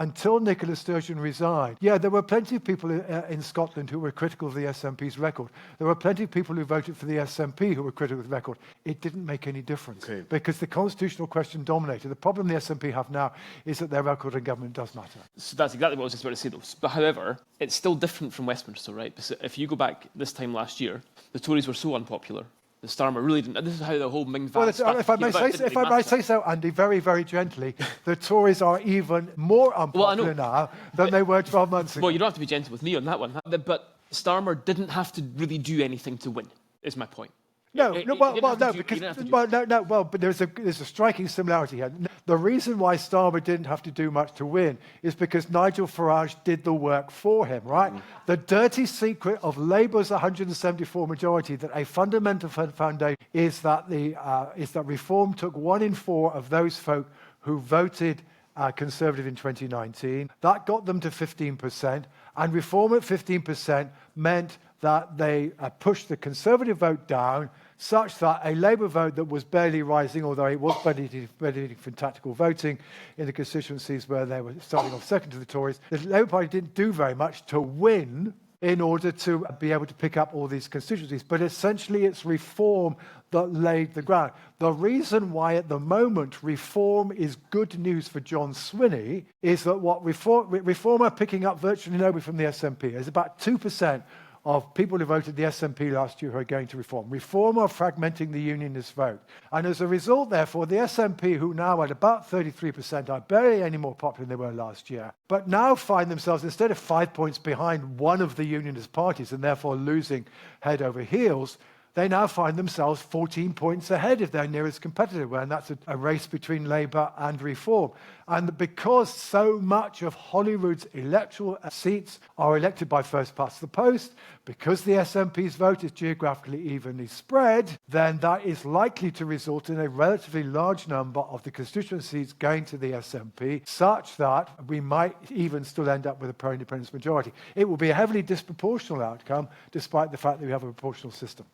until Nicola Sturgeon resigned, yeah, there were plenty of people in Scotland who were critical of the SNP's record. There were plenty of people who voted for the SNP who were critical of the record. It didn't make any difference because the constitutional question dominated. The problem the SNP have now is that their record in government does matter. So that's exactly what I was just about to say, though. But however, it's still different from Westminster, right? Because if you go back this time last year, the Tories were so unpopular. The Starmer really didn't. And this is how the whole Ming Van if I may say so, Andy, very, very gently, the Tories are even more unpopular now than they were 12 months ago. Well, you don't have to be gentle with me on that one. But Starmer didn't have to really do anything to win, is my point. But there's a striking similarity here. The reason why Starmer didn't have to do much to win is because Nigel Farage did the work for him, right? The dirty secret of Labour's 174 majority, that a fundamental foundation is that Reform took 1 in 4 of those folk who voted Conservative in 2019. That got them to 15%, and Reform at 15% meant that they pushed the Conservative vote down such that a Labour vote that was barely rising, although it was benefiting from tactical voting in the constituencies where they were starting off second to the Tories, the Labour Party didn't do very much to win in order to be able to pick up all these constituencies. But essentially it's Reform that laid the ground. The reason why at the moment Reform is good news for John Swinney is that what Reform are picking up virtually nobody from the SNP. There's about 2% of people who voted the SNP last year who are going to Reform. Reform are fragmenting the unionist vote. And as a result, therefore, the SNP, who now at about 33%, are barely any more popular than they were last year, but now find themselves, instead of 5 points behind one of the unionist parties and therefore losing head over heels, they now find themselves 14 points ahead of their nearest competitor, and that's a race between Labour and Reform. And because so much of Holyrood's electoral seats are elected by first past the post, because the SNP's vote is geographically evenly spread, then that is likely to result in a relatively large number of the constituencies going to the SNP, such that we might even still end up with a pro-independence majority. It will be a heavily disproportional outcome, despite the fact that we have a proportional system.